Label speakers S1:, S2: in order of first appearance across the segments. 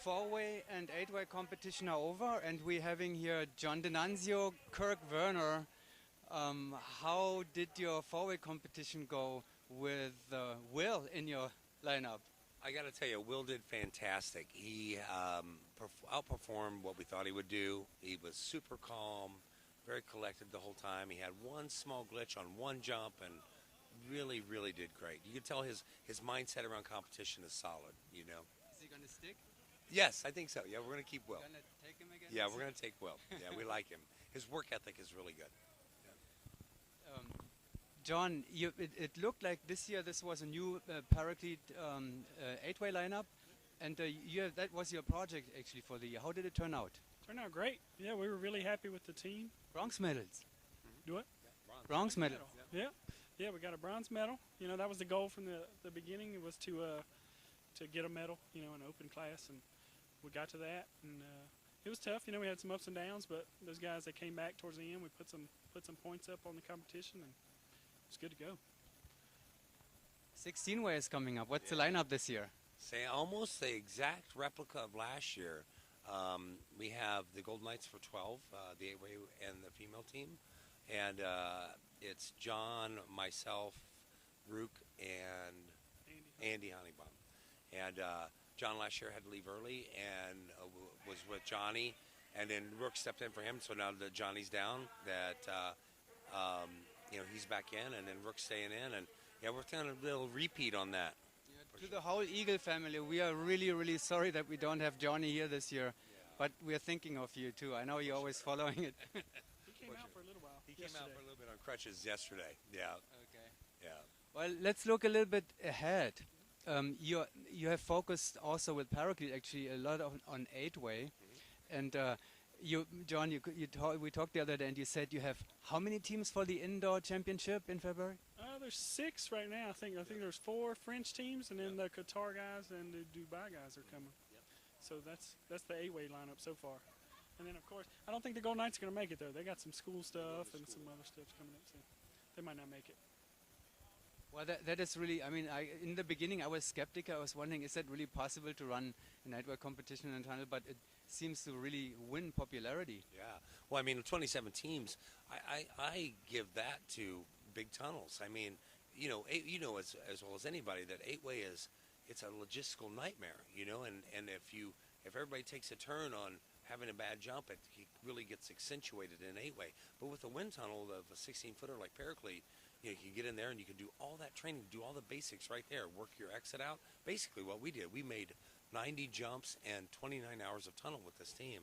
S1: four-way and eight-way competition are over, and we're having here John Denanzio, Kirk Werner. How did your four-way competition go with Will in your lineup?
S2: I got to tell you, Will did fantastic. He outperformed what we thought he would do. He was super calm, very collected the whole time. He had one small glitch on one jump and really, really did great. You could tell his mindset around competition is solid, you know.
S1: Is he going to stick?
S2: Yes, I think so. Yeah, we're going to keep Will.
S1: Going to take him again?
S2: Yeah, we're going to take Will. Yeah, we like him. His work ethic is really good.
S1: John, it looked like this year this was a new Paraclete eight-way lineup, and that was your project actually for the year. How did it turn out?
S3: Turned out great. Yeah, we were really happy with the team.
S1: Bronze medals.
S3: Do what?
S2: Yeah,
S1: Bronze medal.
S3: Yeah. Yeah, we got a bronze medal. You know, that was the goal from the beginning. It was to get a medal, you know, in open class, and we got to that. And it was tough. You know, we had some ups and downs, but those guys that came back towards the end, we put some points up on the competition, and it's good to go.
S1: 16-way is coming up. What's the lineup this year?
S2: Say almost the exact replica of last year. We have the Gold Knights for 12, the 8-way and the female team, and it's John, myself, Rook, and Andy Honeybaum. And John last year had to leave early and was with Johnny, and then Rook stepped in for him. So now that Johnny's down, that you know, he's back in, and then Rook's staying in, and yeah, we're doing a little repeat on that.
S1: Yeah, to the whole Eagle family, we are really, really sorry that we don't have Johnny here this year, but we're thinking of you too. I know you're always following it.
S3: He came out for a little while.
S2: He came out for a little bit on crutches yesterday. Yeah.
S1: Okay.
S2: Yeah.
S1: Well, let's look a little bit ahead. You have focused also with Paraclete actually a lot on 8-way, and John, we talked the other day, and you said you have how many teams for the indoor championship in February?
S3: There's 6 right now. I think there's 4 French teams, and then the Qatar guys and the Dubai guys are coming.
S2: Yep.
S3: So that's the 8-way lineup so far. And then of course, I don't think the Gold Knights are going to make it though. They got some school stuff and some other stuff coming up, so they might not make it.
S1: Well, that is really, I mean, in the beginning I was skeptical. I was wondering, is that really possible to run an 8-way competition in a tunnel? But it seems to really win popularity.
S2: Yeah. Well, I mean, 27 teams, I give that to big tunnels. I mean, you know as well as anybody that 8-way it's a logistical nightmare, you know, and if everybody takes a turn on having a bad jump, it really gets accentuated in 8-way. But with a wind tunnel of a 16-footer like Paraclete, you know, you can get in there and you can do all that training, do all the basics right there, work your exit out. Basically what we did, we made 90 jumps and 29 hours of tunnel with this team.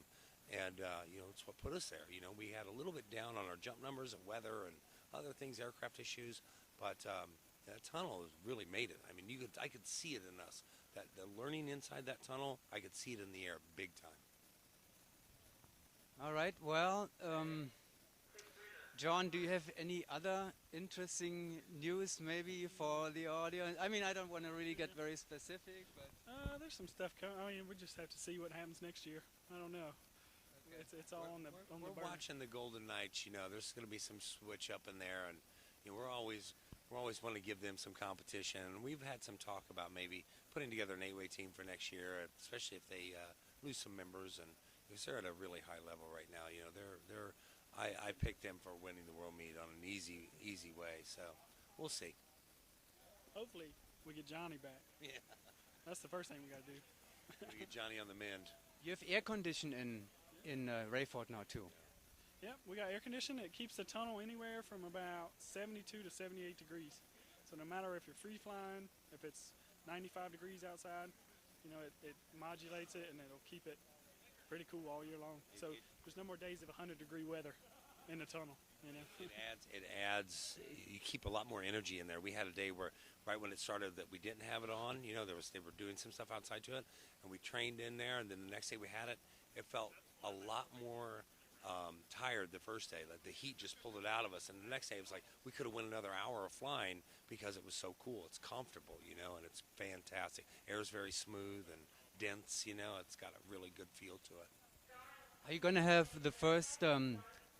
S2: And, you know, it's what put us there. You know, we had a little bit down on our jump numbers and weather and other things, aircraft issues, but that tunnel has really made it. I mean, I could see it in us. That the learning inside that tunnel, I could see it in the air big time.
S1: All right, well, John, do you have any other interesting news maybe for the audience? I mean, I don't want to really get very specific, but
S3: there's some stuff coming. I mean, we just have to see what happens next year. I don't know. Okay. It's all on the
S2: We're watching the Golden Knights. You know, there's going to be some switch up in there, and you know, we're always want to give them some competition. And we've had some talk about maybe putting together an 8-way team for next year, especially if they lose some members, and because they're at a really high level right now. You know, I picked them for winning the world meet on an easy way. So we'll see.
S3: Hopefully we get Johnny back.
S2: Yeah.
S3: That's the first thing we got to do.
S2: We get Johnny on the mend.
S1: You have air condition in Rayford now too.
S3: Yep, we got air conditioning. It keeps the tunnel anywhere from about 72 to 78 degrees. So no matter if you're free flying, if it's 95 degrees outside, you know, it modulates it and it'll keep it pretty cool all year long. So there's no more days of 100-degree weather in the tunnel. You know,
S2: it adds. You keep a lot more energy in there. We had a day where, right when it started, that we didn't have it on. You know, they were doing some stuff outside to it, and we trained in there. And then the next day we had it. It felt a lot more tired the first day. Like the heat just pulled it out of us. And the next day it was like we could have went another hour of flying because it was so cool. It's comfortable, you know, and it's fantastic. Air's very smooth and dense. You know, it's got a really good feel to it.
S1: Are you going to have the first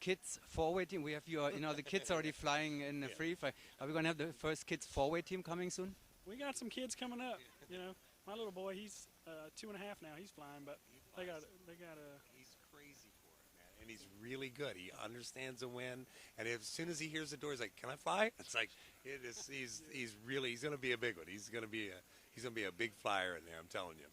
S1: kids four-way team? We have the kids already flying in the free fly. Are we going to have the first kids four-way team coming soon?
S3: We got some kids coming up. You know, My little boy, he's 2.5 now. He's flying, but
S2: He
S3: they
S2: flies.
S3: got a.
S2: He's crazy for it, man, and he's really good. He understands the wind, and as soon as he hears the door, he's like, "Can I fly?" It's like it is. He's gonna be a big one. He's gonna be a big flyer in there. I'm telling you.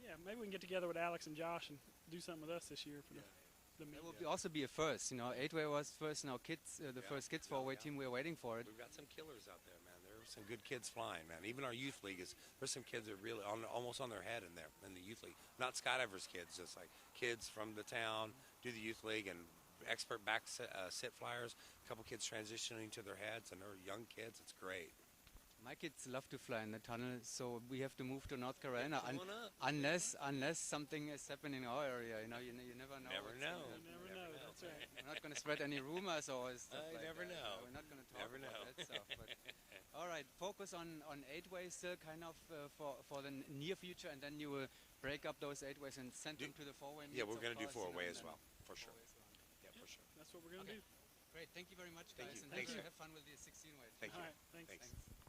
S3: Yeah, maybe we can get together with Alex and Josh and do something with us this year for the meet.
S1: That would also be a first. You know, 8-way was first. Now kids, the
S2: Yeah.
S1: first kids
S2: Yeah,
S1: 4-way
S2: yeah.
S1: team, we're waiting for it.
S2: We've got some killers out there, man. There are some good kids flying, man. Even our youth league there's some kids that are really almost on their head in there in the youth league. Not skydivers kids, just like kids from the town do the youth league and expert sit flyers. A couple kids transitioning to their heads, and they're young kids. It's great.
S1: My kids love to fly in the tunnel, so we have to move to North Carolina
S2: Come on up.
S1: unless something is happening in our area. You know, you never know.
S2: Never
S1: It's,
S2: know.
S3: You never know. That's right.
S1: We're not going to spread any rumors or stuff
S2: I
S1: like
S2: never
S1: that.
S2: know.
S1: We're not going to talk
S2: Never
S1: about
S2: know.
S1: that stuff. But all right, focus on 8-way still kind of for the near future, and then you will break up those 8-ways and send them to the 4-way.
S2: Yeah, we're
S1: going to
S2: do 4-way as well, for sure. Yeah, for sure.
S3: That's what we're gonna
S1: Okay.
S3: do.
S1: Great. Thank you very much,
S2: Thank
S1: guys.
S2: you.
S1: And
S2: Thanks,
S1: have
S2: sir.
S1: fun with the 16-way.
S2: Thank
S3: All
S2: you.
S3: right. Thanks.
S2: Thanks.